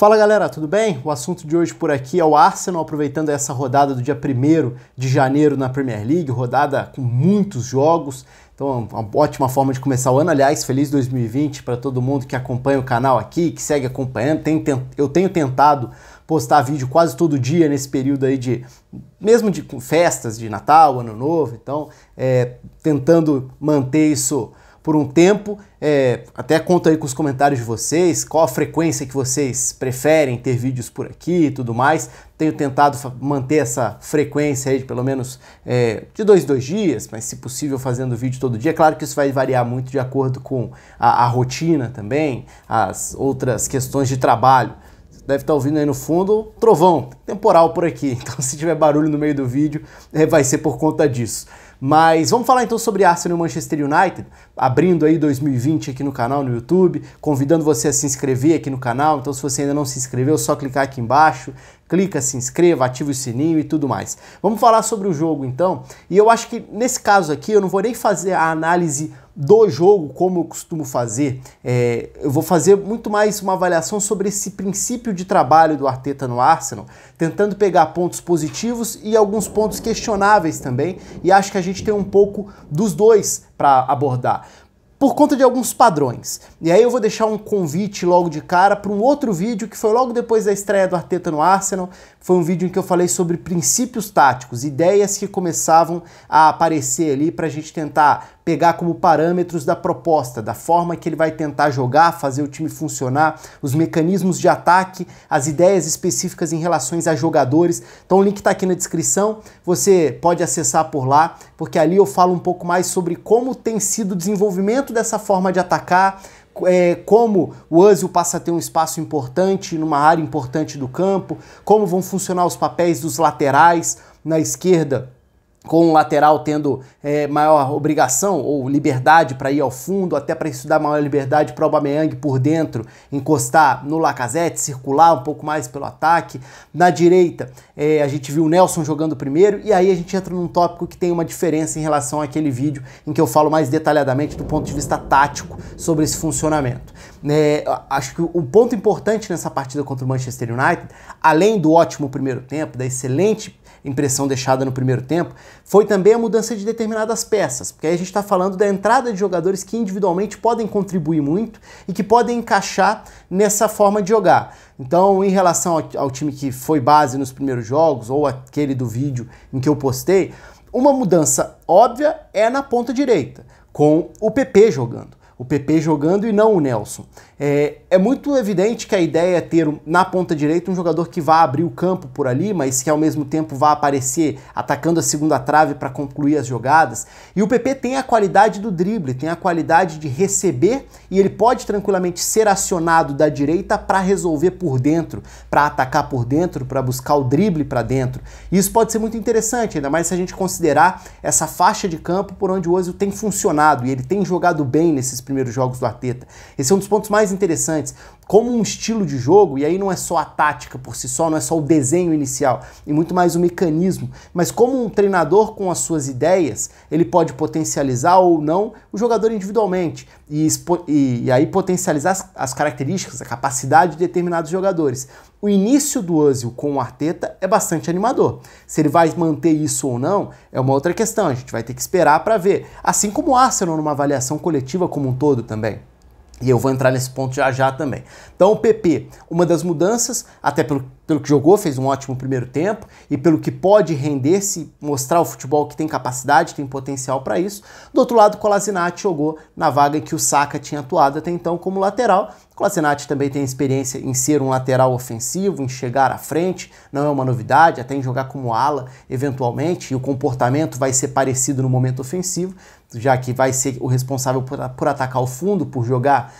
Fala galera, tudo bem? O assunto de hoje por aqui é o Arsenal, aproveitando essa rodada do dia 1º de janeiro na Premier League, rodada com muitos jogos, então uma ótima forma de começar o ano. Aliás, feliz 2020 para todo mundo que acompanha o canal aqui, que segue acompanhando. Eu tenho tentado postar vídeo quase todo dia nesse período aí mesmo de festas de Natal, Ano Novo, então tentando manter isso por um tempo. Até conto aí com os comentários de vocês, qual a frequência que vocês preferem ter vídeos por aqui e tudo mais. Tenho tentado manter essa frequência aí de pelo menos de 2 em 2 dias, mas se possível fazendo vídeo todo dia. Claro que isso vai variar muito de acordo com a rotina também, as outras questões de trabalho. Deve estar ouvindo aí no fundo trovão, temporal por aqui, então se tiver barulho no meio do vídeo vai ser por conta disso. Mas vamos falar então sobre Arsenal e Manchester United, abrindo aí 2020 aqui no canal no YouTube, convidando você a se inscrever aqui no canal. Então se você ainda não se inscreveu, é só clicar aqui embaixo, clica, se inscreva, ativa o sininho e tudo mais. Vamos falar sobre o jogo então, e eu acho que nesse caso aqui eu não vou nem fazer a análise do jogo como eu costumo fazer, eu vou fazer muito mais uma avaliação sobre esse princípio de trabalho do Arteta no Arsenal, tentando pegar pontos positivos e alguns pontos questionáveis também, e acho que a gente tem um pouco dos dois para abordar, por conta de alguns padrões. E aí eu vou deixar um convite logo de cara para um outro vídeo que foi logo depois da estreia do Arteta no Arsenal. Foi um vídeo em que eu falei sobre princípios táticos, ideias que começavam a aparecer ali para a gente tentar pegar como parâmetros da proposta, da forma que ele vai tentar jogar, fazer o time funcionar, os mecanismos de ataque, as ideias específicas em relação a jogadores. Então o link está aqui na descrição, você pode acessar por lá, porque ali eu falo um pouco mais sobre como tem sido o desenvolvimento dessa forma de atacar, como o Özil passa a ter um espaço importante numa área importante do campo, como vão funcionar os papéis dos laterais na esquerda, com o lateral tendo maior obrigação ou liberdade para ir ao fundo, até para isso dar maior liberdade para o Aubameyang por dentro, encostar no Lacazette, circular um pouco mais pelo ataque. Na direita, a gente viu o Nelson jogando primeiro, e aí a gente entra num tópico que tem uma diferença em relação àquele vídeo em que eu falo mais detalhadamente do ponto de vista tático sobre esse funcionamento. Acho que o ponto importante nessa partida contra o Manchester United, além do ótimo primeiro tempo, da excelente impressão deixada no primeiro tempo, foi também a mudança de determinadas peças, porque aí a gente está falando da entrada de jogadores que individualmente podem contribuir muito e que podem encaixar nessa forma de jogar. Então, em relação ao time que foi base nos primeiros jogos, ou aquele do vídeo em que eu postei, uma mudança óbvia é na ponta direita, com o PP jogando. O PP jogando e não o Nelson. É muito evidente que a ideia é ter na ponta direita um jogador que vá abrir o campo por ali, mas que ao mesmo tempo vá aparecer atacando a segunda trave para concluir as jogadas. E o PP tem a qualidade do drible, tem a qualidade de receber, e ele pode tranquilamente ser acionado da direita para resolver por dentro, para atacar por dentro, para buscar o drible para dentro. E isso pode ser muito interessante, ainda mais se a gente considerar essa faixa de campo por onde o Özil tem funcionado, e ele tem jogado bem nesses primeiros jogos do Arteta. Esse é um dos pontos mais interessantes, como um estilo de jogo, e aí não é só a tática por si só, não é só o desenho inicial, e muito mais o mecanismo, mas como um treinador com as suas ideias, ele pode potencializar ou não o jogador individualmente, e aí potencializar as características, a capacidade de determinados jogadores. O início do Özil com o Arteta é bastante animador. Se ele vai manter isso ou não, é uma outra questão, a gente vai ter que esperar para ver. Assim como o Arsenal numa avaliação coletiva como um todo também. E eu vou entrar nesse ponto já já também. Então o PP, uma das mudanças, até pelo que jogou, fez um ótimo primeiro tempo, e pelo que pode render, se mostrar o futebol que tem capacidade, tem potencial para isso. Do outro lado, o Kolasinac jogou na vaga em que o Saka tinha atuado até então como lateral. O Kolasinac também tem experiência em ser um lateral ofensivo, em chegar à frente, não é uma novidade, até em jogar como ala eventualmente, e o comportamento vai ser parecido no momento ofensivo, já que vai ser o responsável por atacar o fundo, por jogar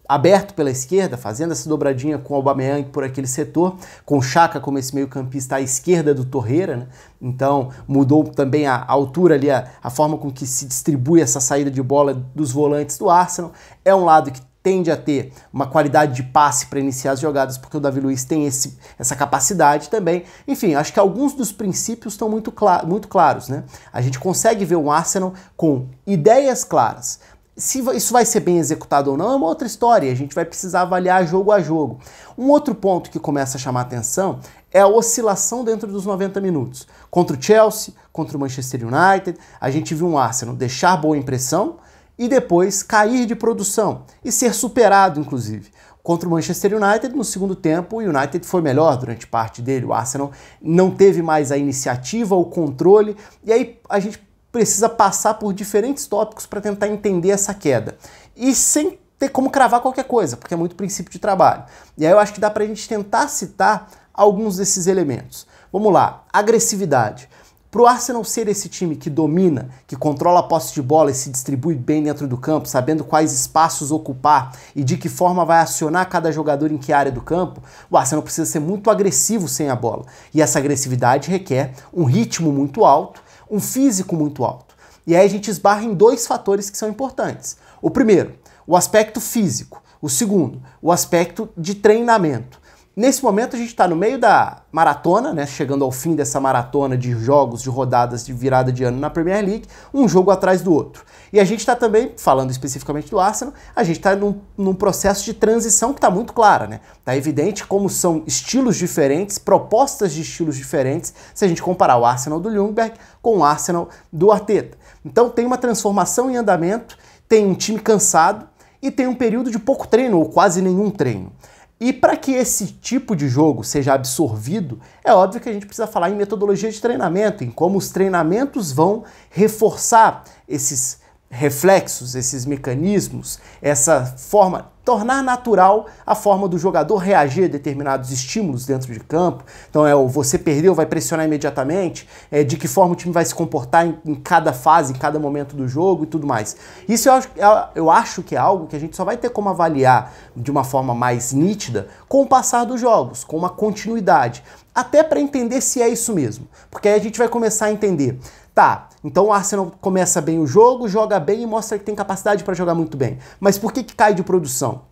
aberto pela esquerda, fazendo essa dobradinha com o Aubameyang por aquele setor, com o Xhaka como esse meio campista à esquerda do Torreira, né? Então mudou também a altura ali, a forma com que se distribui essa saída de bola dos volantes do Arsenal. É um lado que tende a ter uma qualidade de passe para iniciar as jogadas, porque o Davi Luiz tem essa capacidade também. Enfim, acho que alguns dos princípios estão muito claros, né? A gente consegue ver um Arsenal com ideias claras, Se isso vai ser bem executado ou não é uma outra história, a gente vai precisar avaliar jogo a jogo. Um outro ponto que começa a chamar atenção é a oscilação dentro dos 90 minutos. Contra o Chelsea, contra o Manchester United, a gente viu um Arsenal deixar boa impressão e depois cair de produção e ser superado, inclusive. Contra o Manchester United, no segundo tempo, o United foi melhor durante parte dele, o Arsenal não teve mais a iniciativa, o controle, e aí a gente precisa passar por diferentes tópicos para tentar entender essa queda. E sem ter como cravar qualquer coisa, porque é muito princípio de trabalho. E aí eu acho que dá para a gente tentar citar alguns desses elementos. Vamos lá, agressividade. Para o Arsenal ser esse time que domina, que controla a posse de bola e se distribui bem dentro do campo, sabendo quais espaços ocupar e de que forma vai acionar cada jogador em que área do campo, o Arsenal precisa ser muito agressivo sem a bola. E essa agressividade requer um ritmo muito alto, um físico muito alto. E aí a gente esbarra em dois fatores que são importantes. O primeiro, o aspecto físico. O segundo, o aspecto de treinamento. Nesse momento a gente está no meio da maratona, né, chegando ao fim dessa maratona de jogos, de rodadas de virada de ano na Premier League, um jogo atrás do outro. E a gente está também, falando especificamente do Arsenal, a gente está num processo de transição que está muito clara, né? Está evidente como são estilos diferentes, propostas de estilos diferentes, se a gente comparar o Arsenal do Ljungberg com o Arsenal do Arteta. Então tem uma transformação em andamento, tem um time cansado e tem um período de pouco treino ou quase nenhum treino. E para que esse tipo de jogo seja absorvido, é óbvio que a gente precisa falar em metodologia de treinamento, em como os treinamentos vão reforçar esses reflexos, esses mecanismos, essa forma, tornar natural a forma do jogador reagir a determinados estímulos dentro de campo. Então você perdeu, vai pressionar imediatamente, de que forma o time vai se comportar em cada fase, em cada momento do jogo e tudo mais. Isso eu acho que é algo que a gente só vai ter como avaliar de uma forma mais nítida com o passar dos jogos, com uma continuidade, até para entender se é isso mesmo, porque aí a gente vai começar a entender. Tá, então o Arsenal começa bem o jogo, joga bem e mostra que tem capacidade para jogar muito bem. Mas por que cai de produção?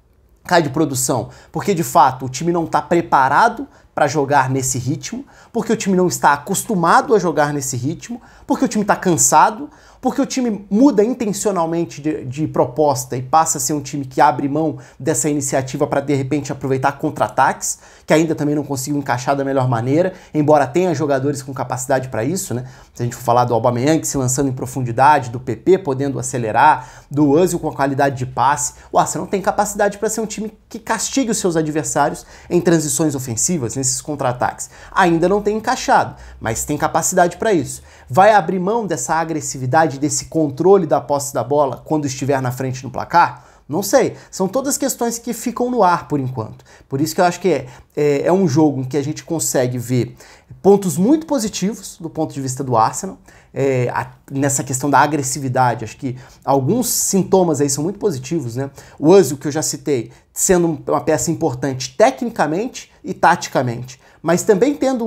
Cai de produção porque, de fato, o time não está preparado para jogar nesse ritmo, porque o time não está acostumado a jogar nesse ritmo, porque o time está cansado, porque o time muda intencionalmente de proposta e passa a ser um time que abre mão dessa iniciativa para, de repente, aproveitar contra-ataques, que ainda também não conseguiu encaixar da melhor maneira, embora tenha jogadores com capacidade para isso, né? Se a gente for falar do Aubameyang se lançando em profundidade, do PP podendo acelerar, do Özil com a qualidade de passe, o Arsenal tem capacidade para ser um time que castigue os seus adversários em transições ofensivas, nesses contra-ataques. Ainda não tem encaixado, mas tem capacidade para isso. Vai abrir mão dessa agressividade, desse controle da posse da bola quando estiver na frente no placar? Não sei. São todas questões que ficam no ar por enquanto. Por isso que eu acho que é um jogo em que a gente consegue ver pontos muito positivos do ponto de vista do Arsenal, nessa questão da agressividade. Acho que alguns sintomas aí são muito positivos, né? O Özil, que eu já citei, sendo uma peça importante tecnicamente e taticamente, mas também tendo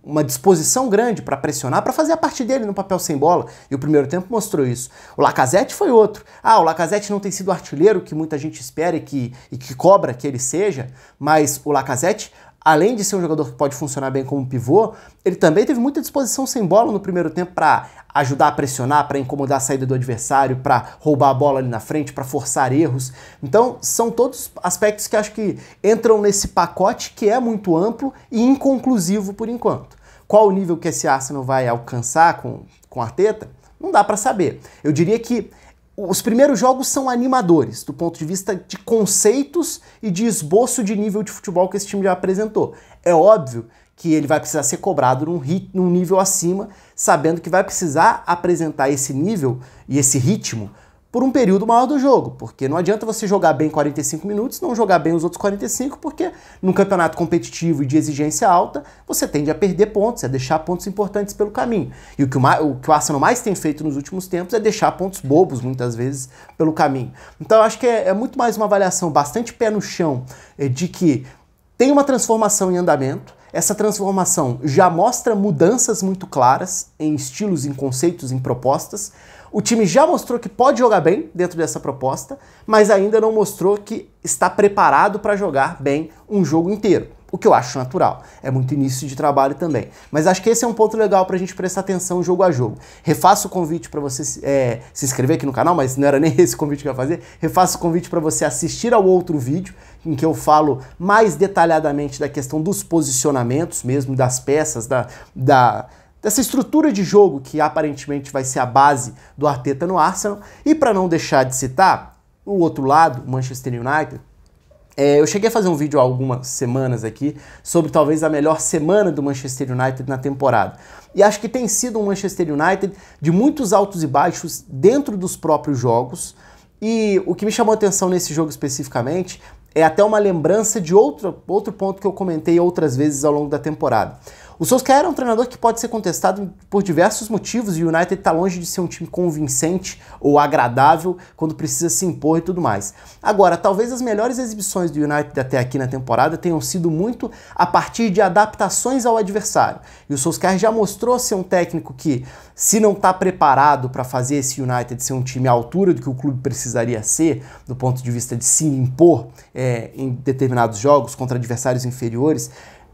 uma disposição grande para pressionar, para fazer a parte dele no papel sem bola, e o primeiro tempo mostrou isso. O Lacazette foi outro. O Lacazette não tem sido o artilheiro que muita gente espera e que cobra que ele seja, mas o Lacazette, além de ser um jogador que pode funcionar bem como pivô, ele também teve muita disposição sem bola no primeiro tempo para ajudar a pressionar, para incomodar a saída do adversário, para roubar a bola ali na frente, para forçar erros. Então, são todos aspectos que acho que entram nesse pacote que é muito amplo e inconclusivo por enquanto. Qual o nível que esse Arsenal vai alcançar com Arteta? Não dá para saber. Eu diria que os primeiros jogos são animadores, do ponto de vista de conceitos e de esboço de nível de futebol que esse time já apresentou. É óbvio que ele vai precisar ser cobrado num nível acima, sabendo que vai precisar apresentar esse nível e esse ritmo por um período maior do jogo, porque não adianta você jogar bem 45 minutos, não jogar bem os outros 45, porque num campeonato competitivo e de exigência alta, você tende a perder pontos, a deixar pontos importantes pelo caminho. E o que o Arsenal mais tem feito nos últimos tempos é deixar pontos bobos, muitas vezes, pelo caminho. Então eu acho que é muito mais uma avaliação bastante pé no chão de que tem uma transformação em andamento. Essa transformação já mostra mudanças muito claras em estilos, em conceitos, em propostas. O time já mostrou que pode jogar bem dentro dessa proposta, mas ainda não mostrou que está preparado para jogar bem um jogo inteiro. o que eu acho natural. É muito início de trabalho também. Mas acho que esse é um ponto legal pra gente prestar atenção jogo a jogo. Refaço o convite para você se inscrever aqui no canal, mas não era nem esse convite que eu ia fazer. Refaço o convite para você assistir ao outro vídeo, em que eu falo mais detalhadamente da questão dos posicionamentos mesmo, das peças, dessa estrutura de jogo que aparentemente vai ser a base do Arteta no Arsenal. E para não deixar de citar, o outro lado, o Manchester United, eu cheguei a fazer um vídeo há algumas semanas aqui sobre talvez a melhor semana do Manchester United na temporada. E acho que tem sido um Manchester United de muitos altos e baixos dentro dos próprios jogos. E o que me chamou a atenção nesse jogo especificamente é até uma lembrança de outro ponto que eu comentei outras vezes ao longo da temporada. O Solskjaer é um treinador que pode ser contestado por diversos motivos e o United está longe de ser um time convincente ou agradável quando precisa se impor e tudo mais. Agora, talvez as melhores exibições do United até aqui na temporada tenham sido muito a partir de adaptações ao adversário. E o Solskjaer já mostrou ser um técnico que, se não está preparado para fazer esse United ser um time à altura do que o clube precisaria ser, do ponto de vista de se impor em determinados jogos contra adversários inferiores,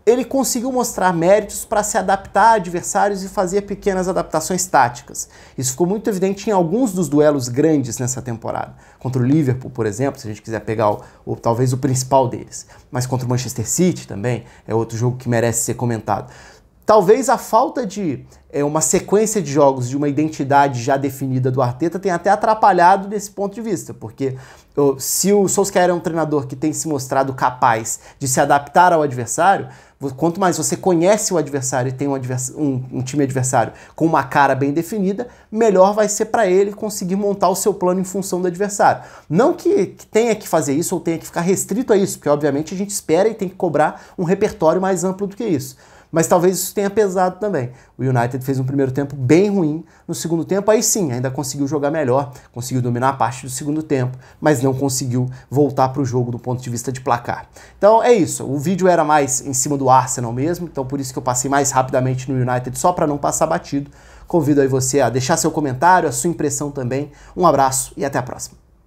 ele conseguiu mostrar méritos para se adaptar a adversários e fazer pequenas adaptações táticas. Isso ficou muito evidente em alguns dos duelos grandes nessa temporada. Contra o Liverpool, por exemplo, se a gente quiser pegar talvez o principal deles. Mas contra o Manchester City também, é outro jogo que merece ser comentado. Talvez a falta de uma sequência de jogos, de uma identidade já definida do Arteta tenha até atrapalhado desse ponto de vista, porque se o Solskjaer é um treinador que tem se mostrado capaz de se adaptar ao adversário, quanto mais você conhece o adversário e tem um time adversário com uma cara bem definida, melhor vai ser para ele conseguir montar o seu plano em função do adversário. Não que tenha que fazer isso ou tenha que ficar restrito a isso, porque obviamente a gente espera e tem que cobrar um repertório mais amplo do que isso. Mas talvez isso tenha pesado também. O United fez um primeiro tempo bem ruim, no segundo tempo aí sim, ainda conseguiu jogar melhor, conseguiu dominar a parte do segundo tempo, mas não conseguiu voltar para o jogo do ponto de vista de placar. Então é isso, o vídeo era mais em cima do Arsenal mesmo, então por isso que eu passei mais rapidamente no United, só para não passar batido. Convido aí você a deixar seu comentário, a sua impressão também. Um abraço e até a próxima.